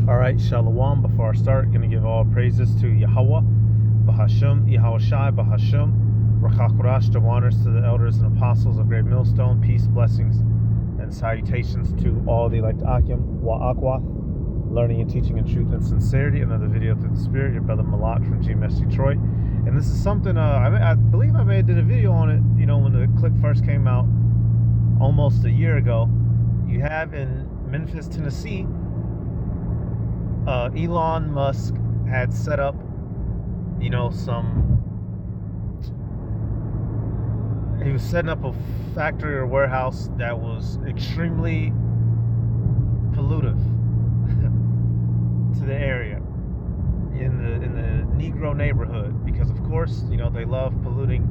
All right, Shalom. Before I start, going to give all praises to Yahweh, Bahasham, Yahushai, Bahasham, Rakakurash, to honors to the elders and apostles of Great Millstone, peace, blessings, and salutations to all the elect Akim, Wa'akwath, learning and teaching in truth and sincerity. Another video through the Spirit, your brother Malak from GMS Detroit. And this is something, I believe I did a video on it, when the clip first came out almost a year ago. You have in Memphis, Tennessee, Elon Musk had set up, he was setting up a factory or warehouse that was extremely pollutive to the area in the Negro neighborhood, because of course, they love polluting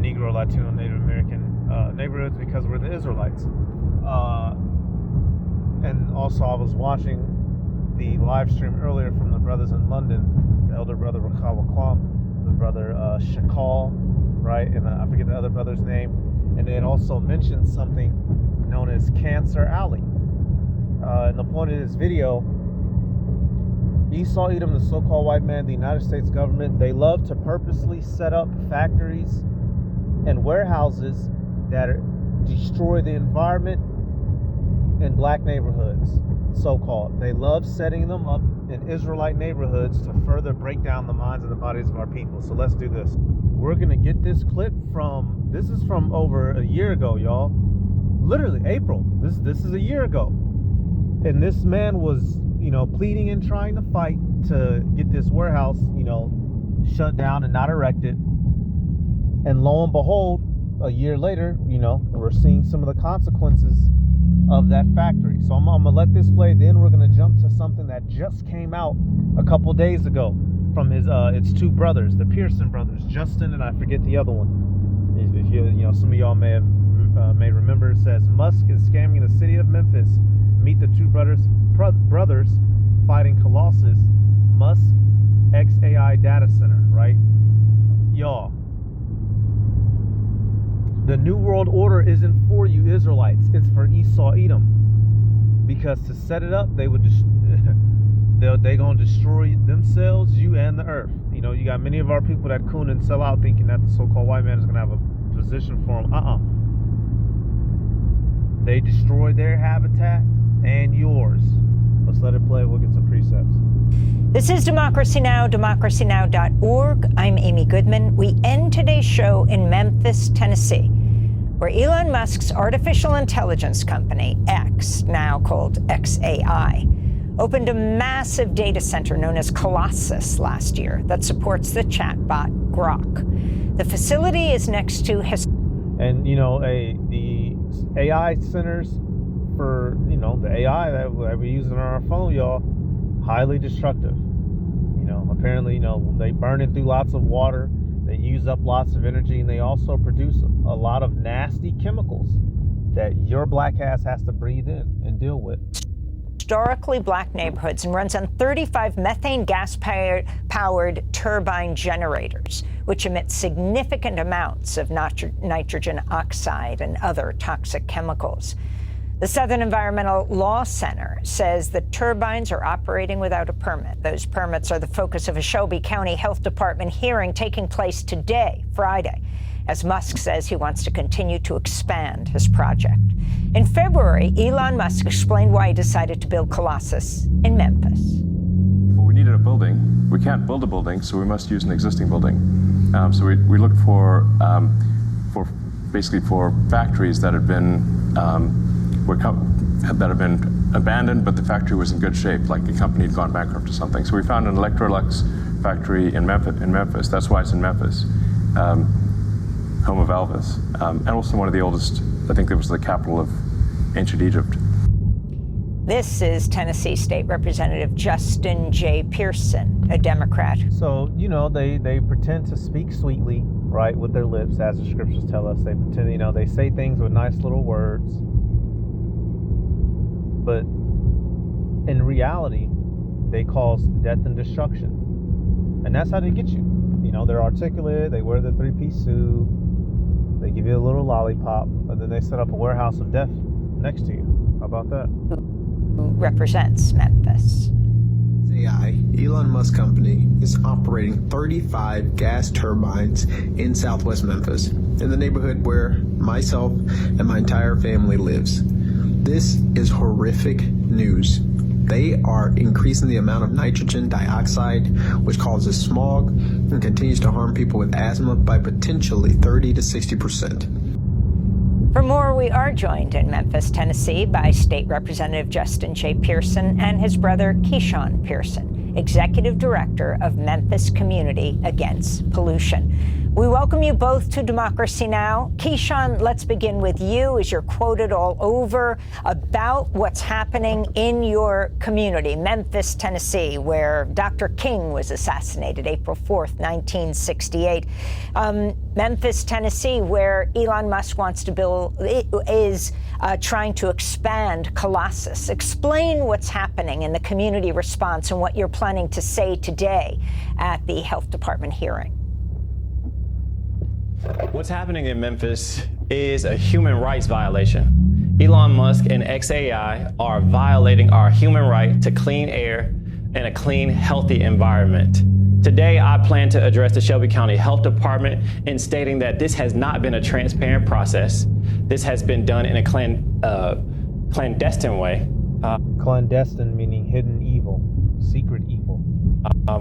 Negro, Latino, Native American neighborhoods because we're the Israelites. And also I was watching the live stream earlier from the brothers in London, the elder brother Rachawa Kwam, the brother Shakal, right, and I forget the other brother's name, and they had also mentioned something known as Cancer Alley. And the point of this video, Esau Edom, the so-called white man, the United States government, they love to purposely set up factories and warehouses that destroy the environment in black neighborhoods. So-called. They love setting them up in Israelite neighborhoods to further break down the minds and the bodies of our people. So let's do this. We're going to get this clip this is from over a year ago, y'all. Literally April. This is a year ago. And this man was, pleading and trying to fight to get this warehouse, shut down and not erected. And lo and behold, a year later, we're seeing some of the consequences of that factory. So I'm gonna let this play, then we're gonna jump to something that just came out a couple days ago from his its two brothers, the Pearson brothers, Justin and I forget the other one. If you some of y'all may remember, it says Musk is scamming the city of Memphis. Meet the two brothers fighting Colossus, Musk XAI data center, right? Y'all, the New World Order isn't for you Israelites. It's for Esau Edom. Because to set it up, they would they're going to destroy themselves, you, and the earth. You got many of our people that coon and sell out thinking that the so-called white man is going to have a position for them. They destroy their habitat and yours. Let's let it play. We'll get some precepts. This is Democracy Now!, democracynow.org. I'm Amy Goodman. We end today's show in Memphis, Tennessee, where Elon Musk's artificial intelligence company, X, now called XAI, opened a massive data center known as Colossus last year that supports the chatbot Grok. The facility is next to And, the AI centers for, the AI that we use on our phone, y'all, highly destructive. Apparently, they burn it through lots of water, they use up lots of energy, and they also produce a lot of nasty chemicals that your black ass has to breathe in and deal with. Historically black neighborhoods and runs on 35 methane gas-powered turbine generators, which emit significant amounts of nitrogen oxide and other toxic chemicals. The Southern Environmental Law Center says the turbines are operating without a permit. Those permits are the focus of a Shelby County Health Department hearing taking place today, Friday, as Musk says he wants to continue to expand his project. In February, Elon Musk explained why he decided to build Colossus in Memphis. Well, we needed a building. We can't build a building, so we must use an existing building. So we looked for factories that had been abandoned, but the factory was in good shape, like a company had gone bankrupt or something. So we found an Electrolux factory in Memphis. That's why it's in Memphis, home of Elvis, and also one of the oldest. I think it was the capital of ancient Egypt. This is Tennessee State Representative Justin J. Pearson, a Democrat. So, they pretend to speak sweetly, right, with their lips, as the scriptures tell us. They pretend, they say things with nice little words. But in reality, they cause death and destruction. And that's how they get you. They're articulate, they wear the three-piece suit, they give you a little lollipop, and then they set up a warehouse of death next to you. How about that? Who represents Memphis. AI, Elon Musk company, is operating 35 gas turbines in Southwest Memphis, in the neighborhood where myself and my entire family lives. This is horrific news. They are increasing the amount of nitrogen dioxide, which causes smog and continues to harm people with asthma by potentially 30 to 60%. For more, we are joined in Memphis, Tennessee by State Representative Justin J. Pearson and his brother Keyshawn Pearson, Executive Director of Memphis Community Against Pollution. We welcome you both to Democracy Now! Keyshawn, let's begin with you as you're quoted all over about what's happening in your community, Memphis, Tennessee, where Dr. King was assassinated April 4th, 1968. Memphis, Tennessee, where Elon Musk wants to build, is trying to expand Colossus. Explain what's happening in the community response and what you're planning to say today at the Health Department hearing. What's happening in Memphis is a human rights violation. Elon Musk and XAI are violating our human right to clean air and a clean, healthy environment. Today, I plan to address the Shelby County Health Department in stating that this has not been a transparent process. This has been done in a clandestine way. Clandestine meaning hidden evil, secret evil.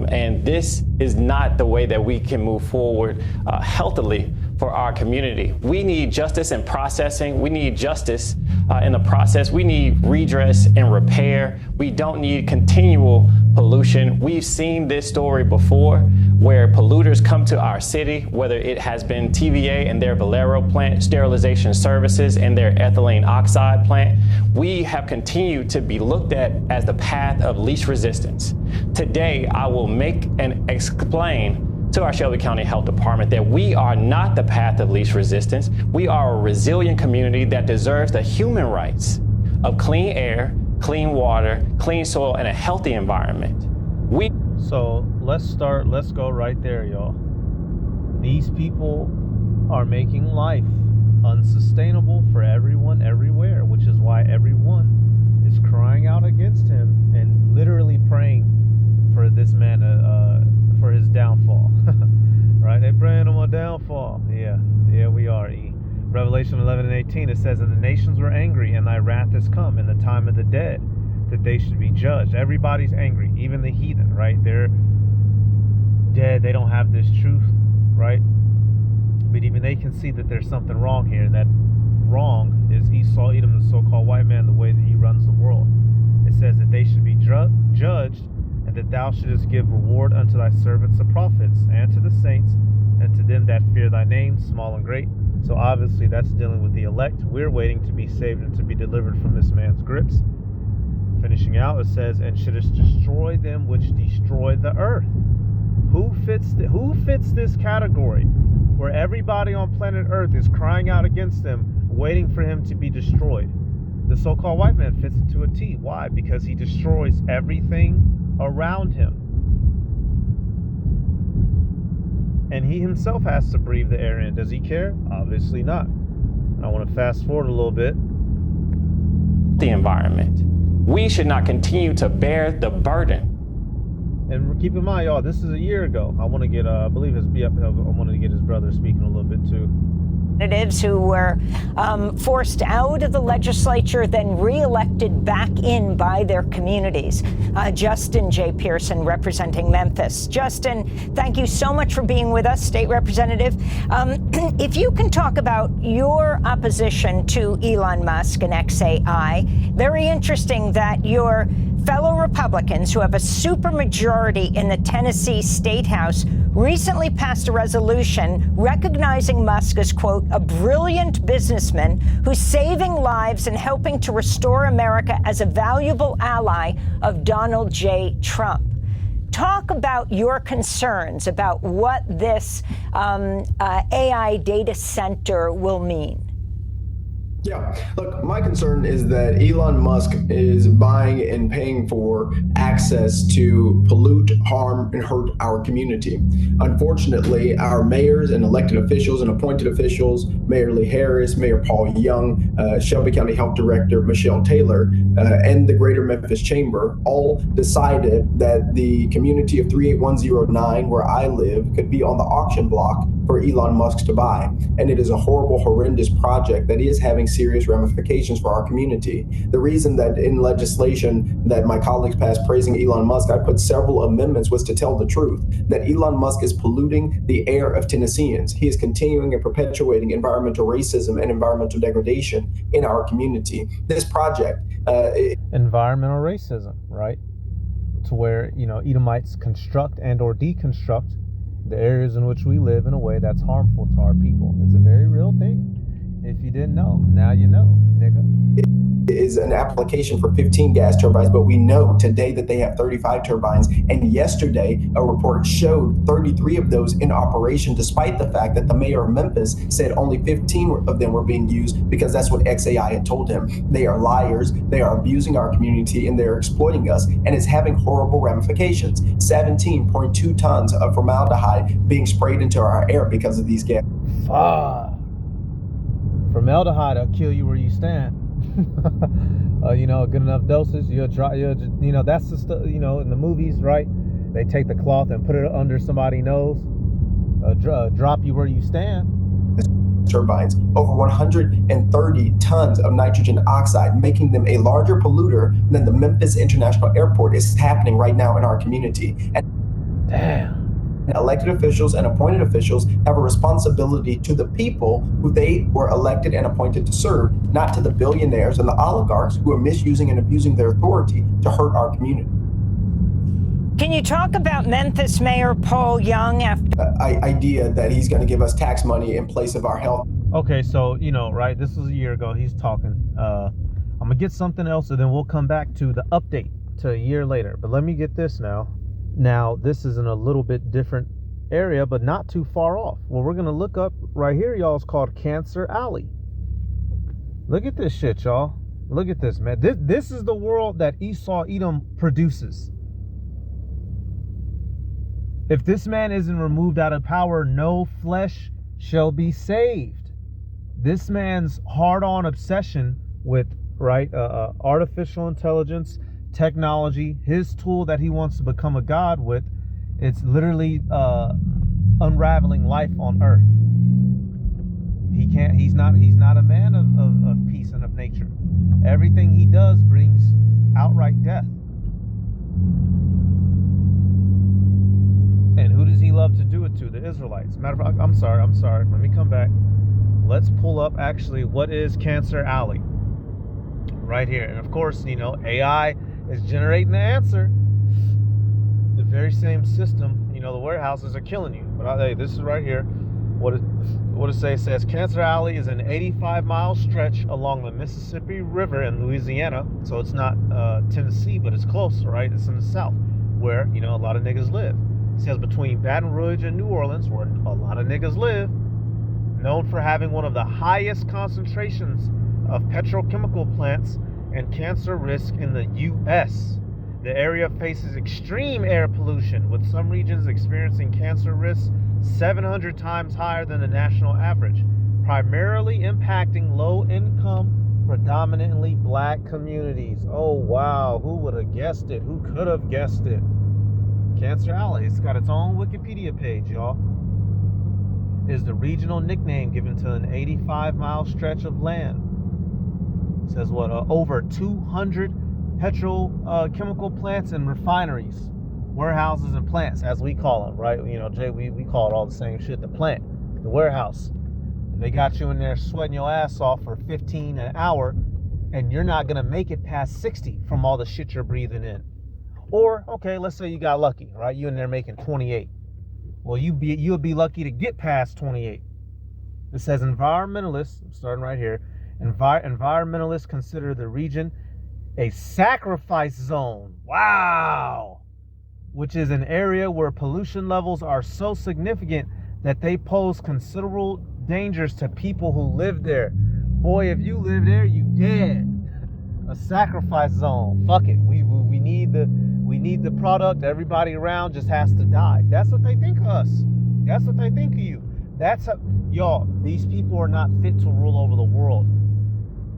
And this is not the way that we can move forward healthily for our community. We need justice in processing. We need justice in the process. We need redress and repair. We don't need continual pollution. We've seen this story before where polluters come to our city, whether it has been TVA and their Valero plant, sterilization services and their ethylene oxide plant. We have continued to be looked at as the path of least resistance. Today, I will make and explain to our Shelby County Health Department that we are not the path of least resistance. We are a resilient community that deserves the human rights of clean air, clean water, clean soil, and a healthy environment. So let's go right there, y'all. These people are making life unsustainable for everyone everywhere, which is why everyone is crying out against him and literally praying for this man, for his downfall. Right? They're praying on my downfall. Yeah, we are. Revelation 11:18, it says, "And the nations were angry, and thy wrath is come in the time of the dead, that they should be judged." Everybody's angry, even the heathen, right? They're dead. They don't have this truth, right? But even they can see that there's something wrong here, and that wrong is Esau, Edom, the so-called white man, the way that he runs the world. It says that they should be judged, and that thou shouldest give reward unto thy servants the prophets, and to the saints, and to them that fear thy name, small and great. So obviously that's dealing with the elect. We're waiting to be saved and to be delivered from this man's grips. Finishing out, it says, "And shouldest destroy them which destroy the earth." Who fits this category where everybody on planet Earth is crying out against him, waiting for him to be destroyed? The so-called white man fits it to a T. Why? Because he destroys everything around him. And he himself has to breathe the air in. Does he care? Obviously not. I want to fast forward a little bit. The environment. We should not continue to bear the burden. And keep in mind, y'all, this is a year ago. I want to get, I believe I wanted to get his brother speaking a little bit too. Representatives who were forced out of the legislature, then re-elected back in by their communities. Justin J. Pearson representing Memphis. Justin, thank you so much for being with us, State Representative. If you can talk about your opposition to Elon Musk and XAI, very interesting that your fellow Republicans who have a supermajority in the Tennessee State House recently passed a resolution recognizing Musk as, quote, a brilliant businessman who's saving lives and helping to restore America as a valuable ally of Donald J. Trump. Talk about your concerns about what this AI data center will mean. Yeah. Look, my concern is that Elon Musk is buying and paying for access to pollute, harm, and hurt our community. Unfortunately, our mayors and elected officials and appointed officials, Mayor Lee Harris, Mayor Paul Young, Shelby County Health Director Michelle Taylor, and the Greater Memphis Chamber all decided that the community of 38109, where I live, could be on the auction block for Elon Musk to buy. And it is a horrible, horrendous project that is having serious ramifications for our community. The reason that in legislation that my colleagues passed praising Elon Musk, I put several amendments, was to tell the truth that Elon Musk is polluting the air of Tennesseans. He is continuing and perpetuating environmental racism and environmental degradation in our community. This project, Environmental racism, right? To where, Edomites construct and or deconstruct the areas in which we live in a way that's harmful to our people. It's a very real thing. If you didn't know, now you know, nigga. Is an application for 15 gas turbines, but we know today that they have 35 turbines. And yesterday, a report showed 33 of those in operation, despite the fact that the mayor of Memphis said only 15 of them were being used because that's what XAI had told him. They are liars, they are abusing our community, and they're exploiting us, and it's having horrible ramifications. 17.2 tons of formaldehyde being sprayed into our air because of these gas. Fuck. Formaldehyde will kill you where you stand. A good enough dosage, that's the stuff, in the movies, right? They take the cloth and put it under somebody's nose, drop you where you stand. Turbines, over 130 tons of nitrogen oxide, making them a larger polluter than the Memphis International Airport is happening right now in our community. And damn. Elected officials and appointed officials have a responsibility to the people who they were elected and appointed to serve, not to the billionaires and the oligarchs who are misusing and abusing their authority to hurt our community. Can you talk about Memphis Mayor Paul Young idea that he's going to give us tax money in place of our health? Okay, so, right, this was a year ago. He's talking. I'm going to get something else, and then we'll come back to the update to a year later. But let me get this now. Now, this is in a little bit different area, but not too far off. What we're going to look up right here, y'all, is called Cancer Alley. Look at this shit, y'all. Look at this, man. This is the world that Esau Edom produces. If this man isn't removed out of power, no flesh shall be saved. This man's hard-on obsession with, artificial intelligence, technology, his tool that he wants to become a god with, it's literally unraveling life on earth. He's not a man of peace and of nature. Everything he does brings outright death. And who does he love to do it to? The Israelites. Matter of fact, I'm sorry. Let me come back. Let's pull up actually what is Cancer Alley. Right here. And of course, AI is generating the answer. The very same system, the warehouses are killing you. But hey, this is right here. What it say? It says Cancer Alley is an 85-mile stretch along the Mississippi River in Louisiana. So it's not Tennessee, but it's close, right? It's in the south, where a lot of niggas live. It says between Baton Rouge and New Orleans, where a lot of niggas live. Known for having one of the highest concentrations of petrochemical plants and cancer risk in the U.S. The area faces extreme air pollution, with some regions experiencing cancer risks 700 times higher than the national average, primarily impacting low-income, predominantly black communities. Oh, wow. Who would have guessed it? Who could have guessed it? Cancer Alley. It's got its own Wikipedia page, y'all. Is the regional nickname given to an 85-mile stretch of land. It says over 200 petrochemical plants and refineries, warehouses and plants, as we call them, right? Jay, we call it all the same shit. The plant, the warehouse. They got you in there sweating your ass off for 15 an hour, and you're not gonna make it past 60 from all the shit you're breathing in. Or, okay, let's say you got lucky, right? You in there making 28. Well, you'll be lucky to get past 28. It says environmentalists, I'm starting right here, environmentalists consider the region a sacrifice zone. Wow! Which is an area where pollution levels are so significant that they pose considerable dangers to people who live there. Boy, if you live there, you dead. A sacrifice zone. Fuck it. We need the product. Everybody around just has to die. That's what they think of us. That's what they think of you. Y'all, these people are not fit to rule over the world.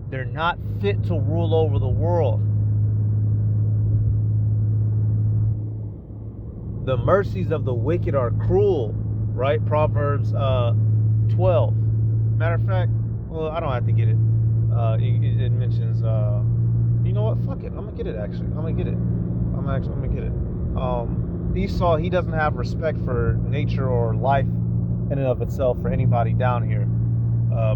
They're not fit to rule over the world. The mercies of the wicked are cruel, right? Proverbs 12. Matter of fact, well, I don't have to get it. It mentions, you know what? Fuck it. I'm gonna get it. Actually, I'm gonna get it. I'm gonna get it. Esau, he doesn't have respect for nature or life in and of itself for anybody down here.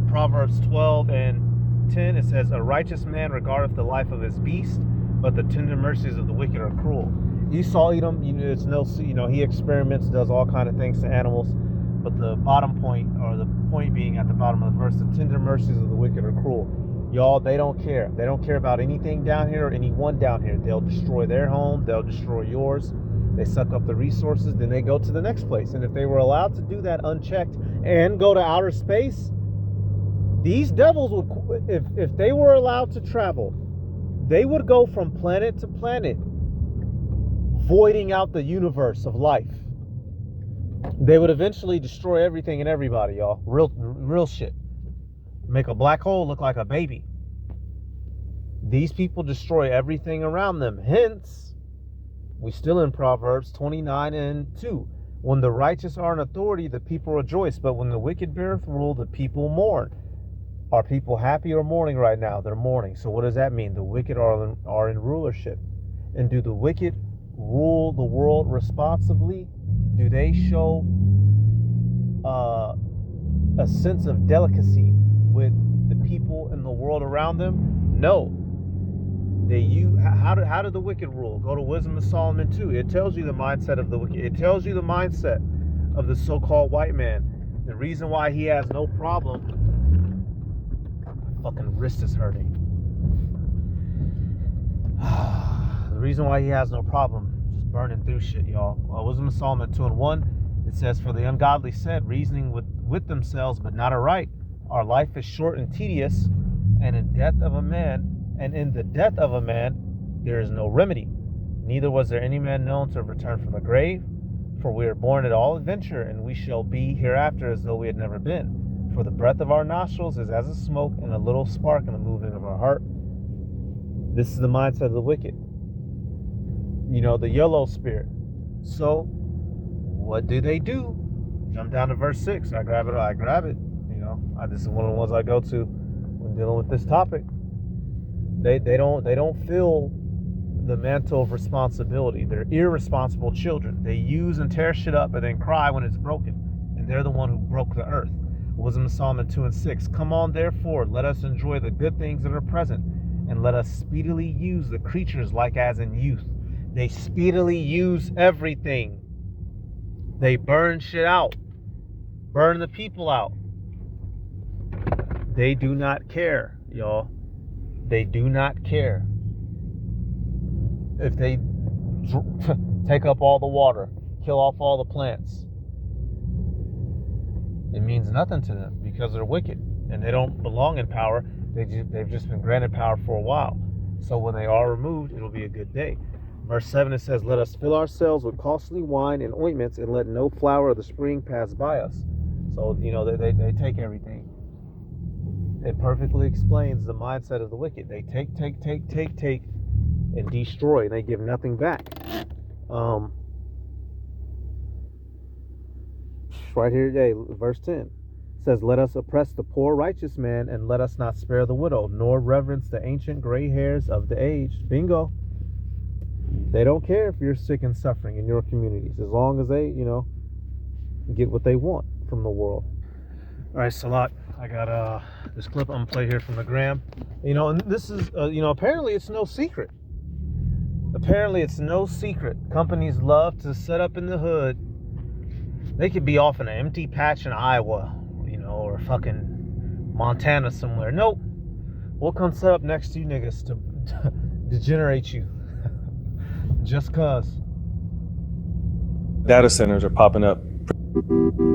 Proverbs 12 and 10, it says, "A righteous man regardeth the life of his beast, but the tender mercies of the wicked are cruel." Esau, Edom, it's no, he experiments, does all kind of things to animals. But the bottom point, or the point being at the bottom of the verse, the tender mercies of the wicked are cruel. Y'all, they don't care. They don't care about anything down here or anyone down here. They'll destroy their home. They'll destroy yours. They suck up the resources. Then they go to the next place. And if they were allowed to do that unchecked and go to outer space, these devils would, if they were allowed to travel, they would go from planet to planet, voiding out the universe of life. They would eventually destroy everything and everybody, y'all. Real shit. Make a black hole look like a baby. These people destroy everything around them. Hence, we still in Proverbs 29 and 2. When the righteous are in authority, the people rejoice. But when the wicked beareth rule, the people mourn. Are people happy or mourning right now? They're mourning. So what does that mean? The wicked are in rulership. And do the wicked rule the world responsibly? Do they show a sense of delicacy with the people in the world around them? No. How did the wicked rule? Go to Wisdom of Solomon 2. It tells you the mindset of the wicked. It tells you the mindset of the so-called white man. The reason why he has no problem. My fucking wrist is hurting. The reason why he has no problem just burning through shit, y'all. Wisdom of Solomon 2 and 1. It says, "For the ungodly said, reasoning with themselves, but not aright. Our life is short and tedious, and in the death of a man, there is no remedy. Neither was there any man known to return from the grave. For we are born at all adventure, and we shall be hereafter as though we had never been. For the breath of our nostrils is as a smoke, and a little spark in the movement of our heart." This is the mindset of the wicked. The yellow spirit. So, what do they do? Jump down to verse 6. I grab it. This is one of the ones I go to when dealing with this topic. They don't feel the mantle of responsibility. They're irresponsible children. They use and tear shit up and then cry when it's broken. And they're the one who broke the earth. Wisdom of Solomon 2 and 6. "Come on, therefore, let us enjoy the good things that are present, and let us speedily use the creatures like as in youth." They speedily use everything. They burn shit out. Burn the people out. They do not care, y'all. They do not care. If they take up all the water, kill off all the plants, it means nothing to them because they're wicked and they don't belong in power. They've just been granted power for a while. So when they are removed, it'll be a good day. Verse 7, it says, "Let us fill ourselves with costly wine and ointments, and let no flower of the spring pass by us." So, they take everything. It perfectly explains the mindset of the wicked. They take, and destroy, and they give nothing back. Right here today, verse 10 says, "Let us oppress the poor righteous man, and let us not spare the widow, nor reverence the ancient gray hairs of the aged." Bingo. They don't care if you're sick and suffering in your communities, as long as they, get what they want from the world. All right, Salat, I got this clip I'm gonna play here from the Gram. And this is, apparently it's no secret. Companies love to set up in the hood. They could be off in an empty patch in Iowa, or fucking Montana somewhere. Nope. We'll come set up next to you niggas to degenerate you. Just cause. Data centers are popping up.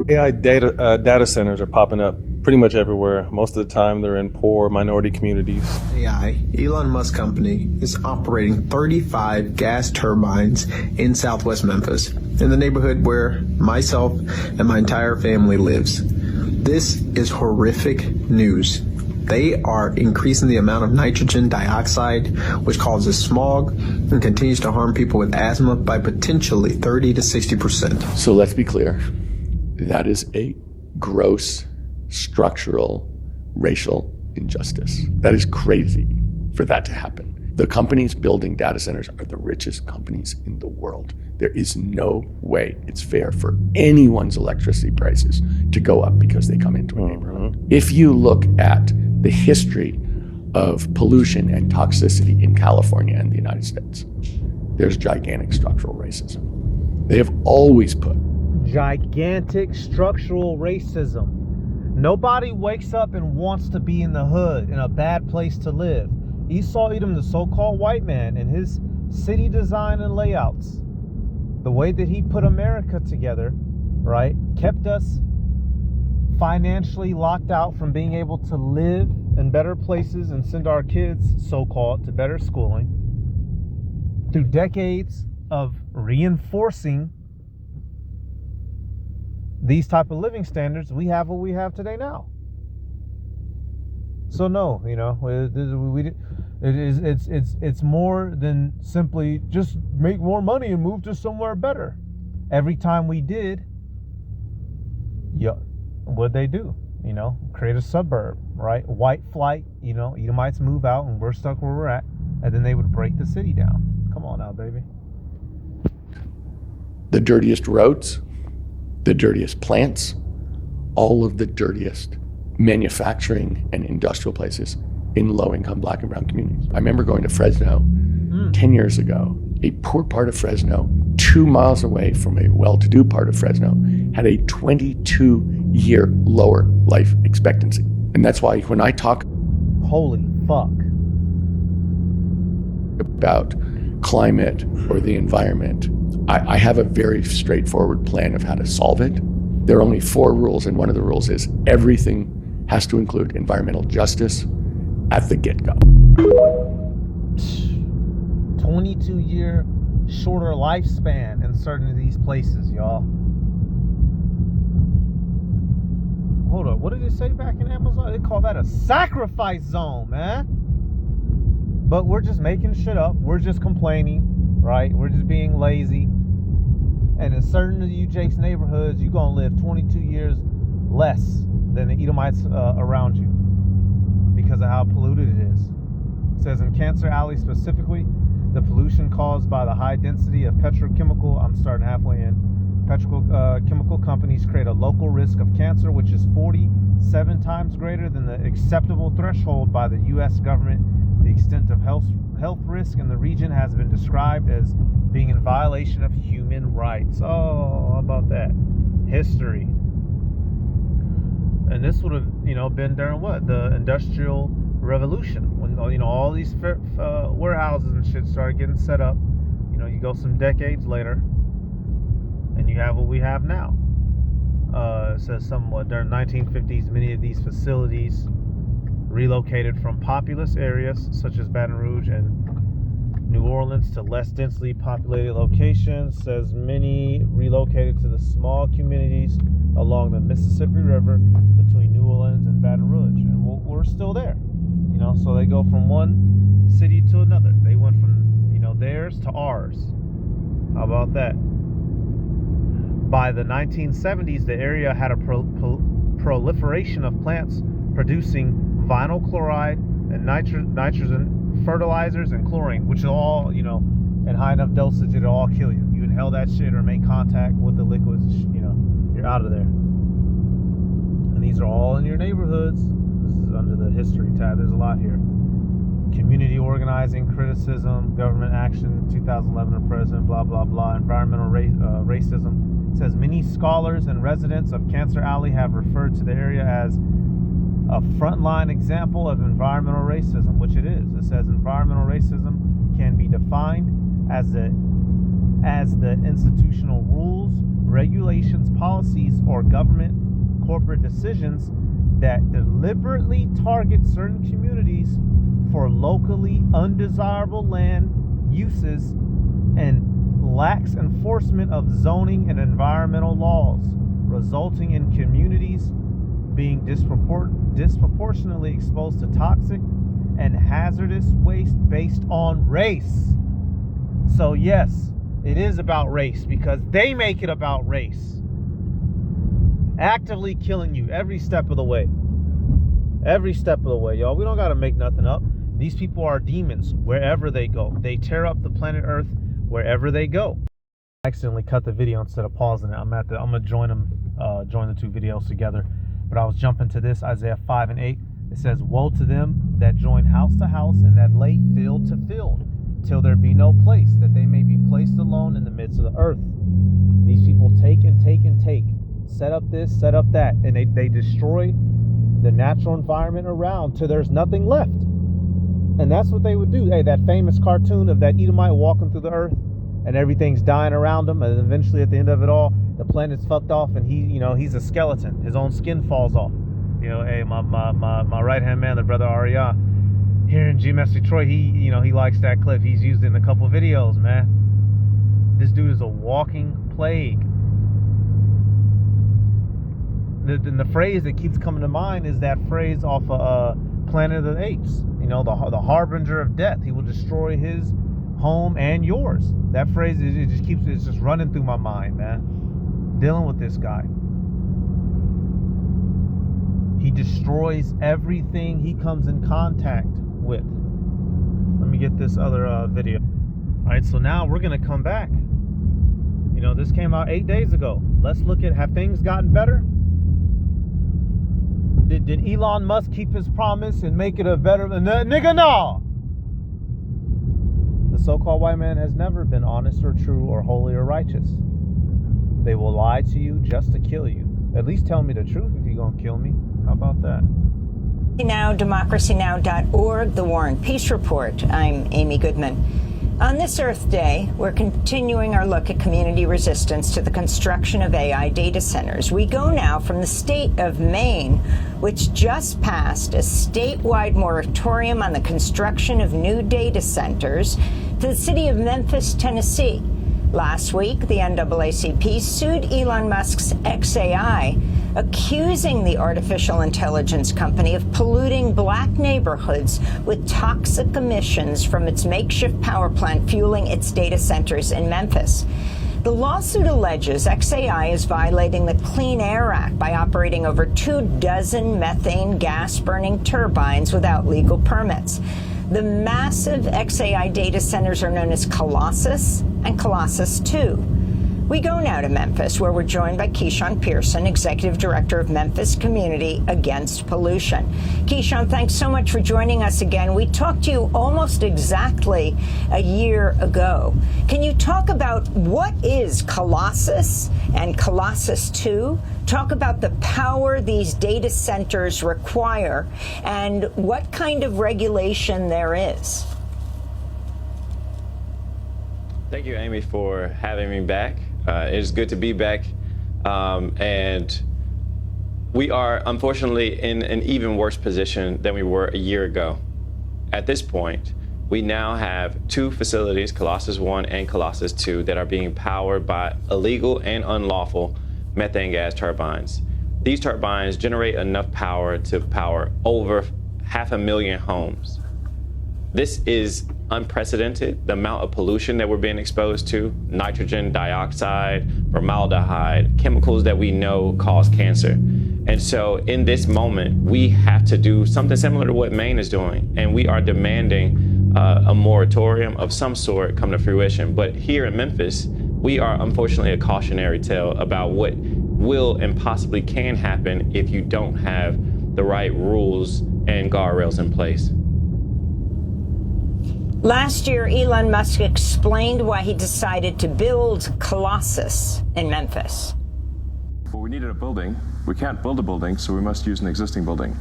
AI data centers are popping up pretty much everywhere. Most of the time they're in poor minority communities. AI, Elon Musk company, is operating 35 gas turbines in Southwest Memphis, in the neighborhood where myself and my entire family lives. This is horrific news. They are increasing the amount of nitrogen dioxide, which causes smog and continues to harm people with asthma by potentially 30 to 60%. So let's be clear. That is a gross, structural, racial injustice. That is crazy for that to happen. The companies building data centers are the richest companies in the world. There is no way it's fair for anyone's electricity prices to go up because they come into a neighborhood. If you look at the history of pollution and toxicity in California and the United States, there's gigantic structural racism. They have always put Gigantic structural racism. Nobody wakes up and wants to be in the hood, in a bad place to live. Esau Edom, the so-called white man, and his city design and layouts, the way that he put America together, right, kept us financially locked out from being able to live in better places and send our kids, so-called, to better schooling through decades of reinforcing these type of living standards. We have what we have today now. So no, it's more than simply just make more money and move to somewhere better. Every time we did, what'd they do? Create a suburb, right? White flight, Edomites move out and we're stuck where we're at, and then they would break the city down. Come on now, baby. the dirtiest roads, the dirtiest plants, all of the dirtiest manufacturing and industrial places in low-income Black and brown communities. I remember going to Fresno 10 years ago. A poor part of Fresno, 2 miles away from a well-to-do part of Fresno, had a 22-year lower life expectancy. And that's why when I talk Holy fuck. about climate or the environment, I have a very straightforward plan of how to solve it. There are only 4 rules, and one of the rules is everything has to include environmental justice at the get-go. 22-year shorter lifespan in certain of these places, y'all. Hold up, what did it say back in Amazon? They call that a sacrifice zone, man. But we're just making shit up. We're just complaining, right? We're just being lazy. And in certain of you Jake's neighborhoods, you're gonna live 22 years less than the Edomites around you because of how polluted it is. It says in Cancer Alley specifically, the pollution caused by the high density of petrochemical, I'm starting halfway in, petrochemical companies create a local risk of cancer, which is 47 times greater than the acceptable threshold by the U.S. government. The extent of health risk in the region has been described as being in violation of human rights. Oh, how about that? History. And this would have, been during what? The Industrial Revolution, when all these warehouses and shit started getting set up. You go some decades later, and you have what we have now. It says somewhat during the 1950s, many of these facilities relocated from populous areas such as Baton Rouge and New Orleans to less densely populated locations. It says many relocated to the small communities along the Mississippi River between New Orleans and Baton Rouge, and we're still there. So they go from one city to another. They went from theirs to ours. How about that? By the 1970s, the area had a proliferation of plants producing vinyl chloride and nitrogen fertilizers and chlorine, which are all, in high enough dosage, it'll all kill you. You inhale that shit or make contact with the liquids, you're out of there. And these are all in your neighborhoods. This is under the history tab. There's a lot here. Community organizing, criticism, government action, 2011 and present, blah, blah, blah. Environmental racism. It says many scholars and residents of Cancer Alley have referred to the area as a frontline example of environmental racism, which it is. It says environmental racism can be defined as the institutional rules, regulations, policies, or government corporate decisions that deliberately target certain communities for locally undesirable land uses and lax enforcement of zoning and environmental laws, resulting in communities being disproportionately exposed to toxic and hazardous waste based on race. So yes, it is about race because they make it about race. Actively killing you every step of the way. Every step of the way, y'all. We don't got to make nothing up. These people are demons wherever they go. They tear up the planet Earth wherever they go. I accidentally cut the video instead of pausing it. I'm gonna join the two videos together. But I was jumping to this, Isaiah 5 and 8. It says, "Woe to them that join house to house and that lay field to field, till there be no place, that they may be placed alone in the midst of the earth." These people take and take and take. Set up this, set up that, and they destroy the natural environment around till there's nothing left. And that's what they would do. Hey, that famous cartoon of that Edomite walking through the earth and everything's dying around him, and eventually at the end of it all, the planet's fucked off and he's a skeleton. His own skin falls off. Hey, my right-hand man, the brother Arya, here in GMS Detroit, he likes that clip. He's used it in a couple videos, man. This dude is a walking plague. The phrase that keeps coming to mind is that phrase off of Planet of the Apes. The harbinger of death. He will destroy his home and yours. That phrase, it's just running through my mind, man. Dealing with this guy. He destroys everything he comes in contact with. Let me get this other video. All right, so now we're gonna come back. This came out 8 days ago. Let's look at, have things gotten better? Did Elon Musk keep his promise and make it a better nigga? No. The so-called white man has never been honest or true or holy or righteous. They will lie to you just to kill you. At least tell me the truth if you're gonna kill me. How about that? Now, democracynow.org, The War and Peace Report. I'm Amy Goodman. On this Earth Day, we're continuing our look at community resistance to the construction of AI data centers. We go now from the state of Maine, which just passed a statewide moratorium on the construction of new data centers, to the city of Memphis, Tennessee. Last week, the NAACP sued Elon Musk's xAI, accusing the artificial intelligence company of polluting black neighborhoods with toxic emissions from its makeshift power plant fueling its data centers in Memphis. The lawsuit alleges xAI is violating the Clean Air Act by operating over 24 methane gas-burning turbines without legal permits. The massive xAI data centers are known as Colossus and Colossus 2. We go now to Memphis, where we're joined by Keyshawn Pearson, Executive Director of Memphis Community Against Pollution. Keyshawn, thanks so much for joining us again. We talked to you almost exactly a year ago. Can you talk about what is Colossus and Colossus 2? Talk about the power these data centers require and what kind of regulation there is. Thank you, Amy, for having me back. It's good to be back. And we are, unfortunately, in an even worse position than we were a year ago. At this point, we now have two facilities, Colossus 1 and Colossus 2, that are being powered by illegal and unlawful methane gas turbines. These turbines generate enough power to power over 500,000 homes. This is unprecedented, the amount of pollution that we're being exposed to, nitrogen dioxide, formaldehyde, chemicals that we know cause cancer. And so in this moment, we have to do something similar to what Maine is doing. And we are demanding a moratorium of some sort come to fruition. But here in Memphis, we are unfortunately a cautionary tale about what will and possibly can happen if you don't have the right rules and guardrails in place. Last year, Elon Musk explained why he decided to build Colossus in Memphis. Well, we needed a building. We can't build a building, so we must use an existing building.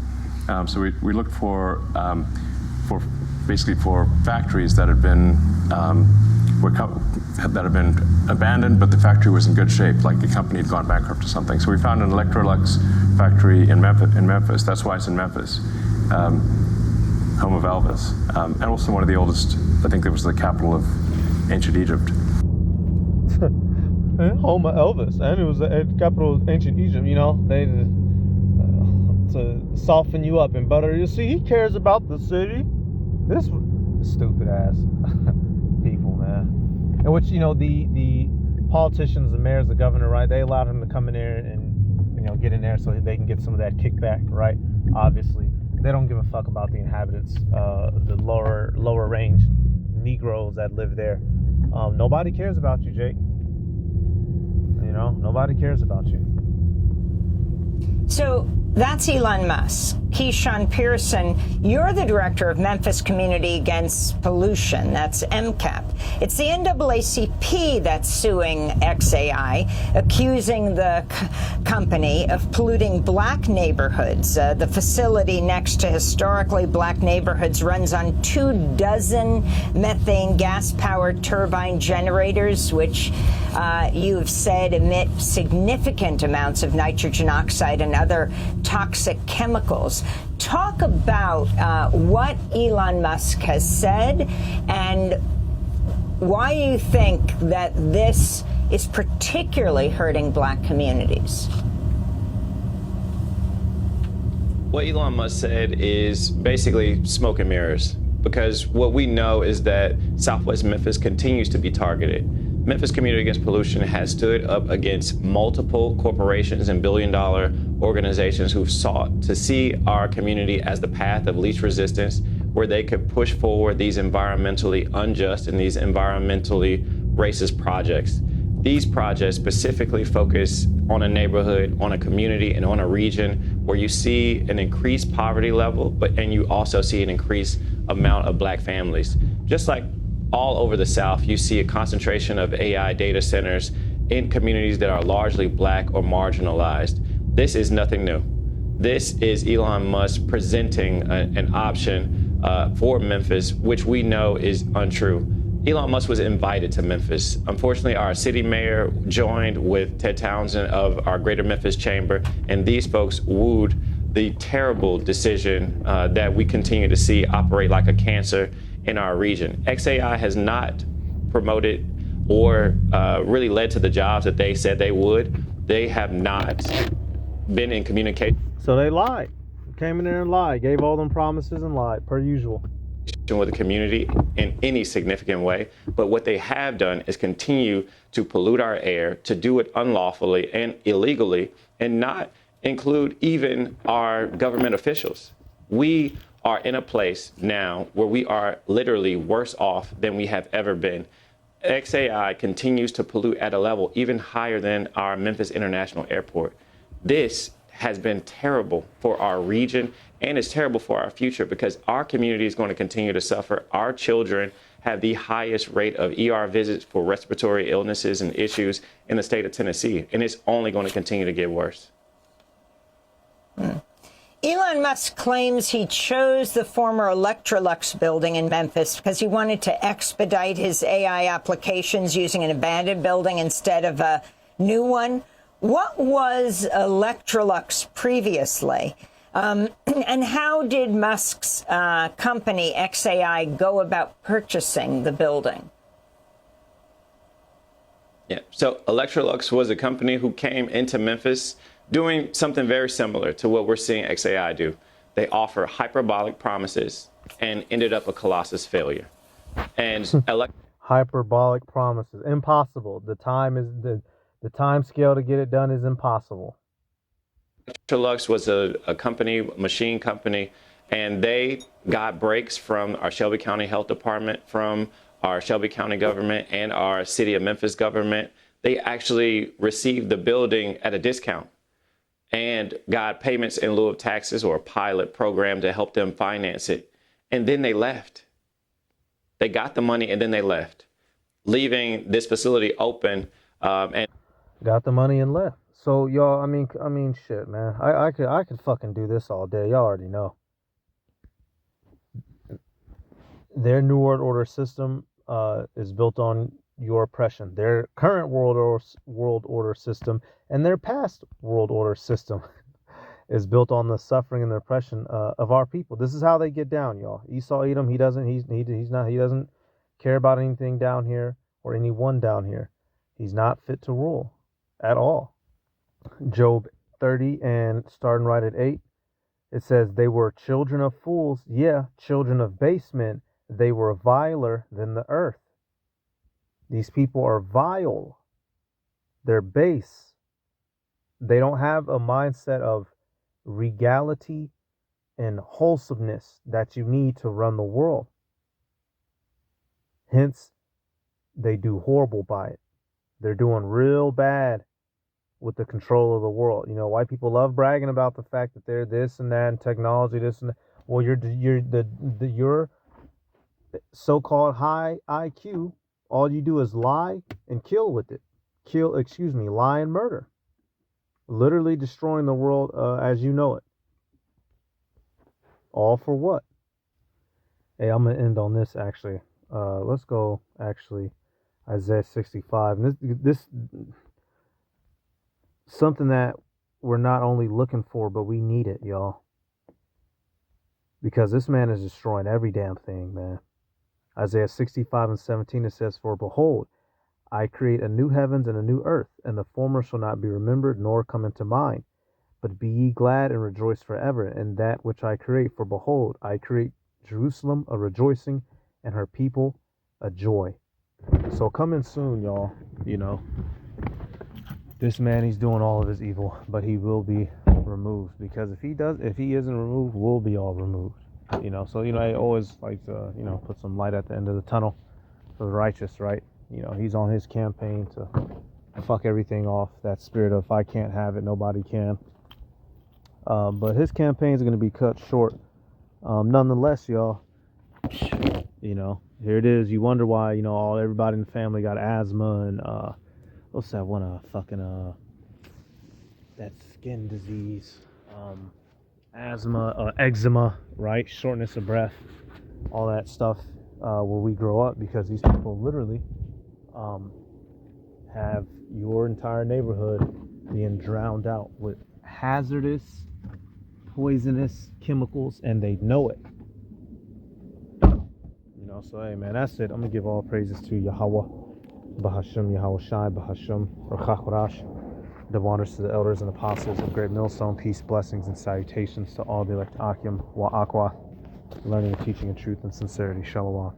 So we looked for basically for factories that had been that have been abandoned, but the factory was in good shape, like the company had gone bankrupt or something. So we found an Electrolux factory in Memphis. That's why it's in Memphis, home of Elvis, and also one of the oldest. I think it was the capital of ancient Egypt. Home of Elvis, and it was the capital of ancient Egypt. You know, they to soften you up and butter you. See, he cares about the city. This stupid ass people, man. And which, you know, the politicians, the mayors, the governor, right? They allowed him to come in there and, you know, get in there so they can get some of that kickback, right? Obviously, they don't give a fuck about the inhabitants, the lower range Negroes that live there. Nobody cares about you, Jake. You know, nobody cares about you. So that's Elon Musk. Keyshawn Pearson, you're the director of Memphis Community Against Pollution. That's MCAP. It's the NAACP that's suing XAI, accusing the company of polluting black neighborhoods. The facility next to historically black neighborhoods runs on 24 methane gas-powered turbine generators, which you've said emit significant amounts of nitrogen oxide and other toxic chemicals. Talk about what Elon Musk has said and why you think that this is particularly hurting black communities. What Elon Musk said is basically smoke and mirrors, because what we know is that Southwest Memphis continues to be targeted. Memphis Community Against Pollution has stood up against multiple corporations and billion-dollar organizations who've sought to see our community as the path of least resistance, where they could push forward these environmentally unjust and these environmentally racist projects. These projects specifically focus on a neighborhood, on a community, and on a region where you see an increased poverty level, and you also see an increased amount of black families. Just like all over the South, you see a concentration of AI data centers in communities that are largely black or marginalized. This is nothing new. This is Elon Musk presenting an option for Memphis, which we know is untrue. Elon Musk was invited to Memphis. Unfortunately, our city mayor joined with Ted Townsend of our Greater Memphis Chamber, and these folks wooed the terrible decision that we continue to see operate like a cancer in our region. XAI has not promoted or really led to the jobs that they said they would. They have not been in communication. So they lied. Came in there and lied. Gave all them promises and lied, per usual. With the community in any significant way. But what they have done is continue to pollute our air, to do it unlawfully and illegally, and not include even our government officials. We are in a place now where we are literally worse off than we have ever been. XAI continues to pollute at a level even higher than our Memphis International Airport. This has been terrible for our region, and it's terrible for our future because our community is going to continue to suffer. Our children have the highest rate of ER visits for respiratory illnesses and issues in the state of Tennessee, and it's only going to continue to get worse. Elon Musk claims he chose the former Electrolux building in Memphis because he wanted to expedite his AI applications using an abandoned building instead of a new one. What was Electrolux previously? And how did Musk's company, XAI, go about purchasing the building? Yeah, so Electrolux was a company who came into Memphis doing something very similar to what we're seeing XAI do. They offer hyperbolic promises and ended up a colossus failure. And hyperbolic promises, impossible. The time scale to get it done is impossible. Electrolux was a company, machine company, and they got breaks from our Shelby County Health Department, from our Shelby County government, and our City of Memphis government. They actually received the building at a discount and got payments in lieu of taxes or a pilot program to help them finance it. And then they left. They got the money and then they left, leaving this facility open. And got the money and left. So y'all, I mean, shit, man. I could fucking do this all day. Y'all already know. Their New World Order system is built on your oppression. Their current world order system and their past world order system is built on the suffering and the oppression of our people. This is how they get down, y'all. Esau Edom, he doesn't care about anything down here or anyone down here. He's not fit to rule at all. Job 30 and starting right at 8, it says, they were children of fools, yeah, children of base men. They were viler than the earth. These people are vile. They're base. They don't have a mindset of regality and wholesomeness that you need to run the world. Hence, they do horrible by it. They're doing real bad with the control of the world. You know, white people love bragging about the fact that they're this and that and technology, this and that. Well, your so-called high IQ, all you do is lie and kill with it. Lie and murder. Literally destroying the world as you know it. All for what? Hey, I'm going to end on this actually. Let's go actually Isaiah 65. And this something that we're not only looking for, but we need it, y'all. Because this man is destroying every damn thing, man. Isaiah 65 and 17, it says, for behold, I create a new heavens and a new earth, and the former shall not be remembered, nor come into mind. But be ye glad and rejoice forever in that which I create. For behold, I create Jerusalem a rejoicing, and her people a joy. So coming soon, y'all, you know, this man, he's doing all of his evil, but he will be removed. Because if he isn't removed, we'll be all removed. You know, so, you know, I always like to, you know, put some light at the end of the tunnel for the righteous, right? You know, he's on his campaign to fuck everything off. That spirit of, if I can't have it, nobody can. But his campaigns are going to be cut short. Nonetheless, y'all, you know, here it is. You wonder why, you know, everybody in the family got asthma and, what's that one, that skin disease, asthma, eczema, right? Shortness of breath, all that stuff, where we grow up, because these people literally, have your entire neighborhood being drowned out with hazardous, poisonous chemicals, and they know it. You know, so hey man, that's it. I'm gonna give all praises to Yahweh, Bahasham, Yahweh Shai, Bahasham, Rachakorash. Double honors to the elders and apostles of Great Millstone. Peace, blessings, and salutations to all the elect Akim, Wa Akwa, learning and teaching in truth and sincerity. Shalom.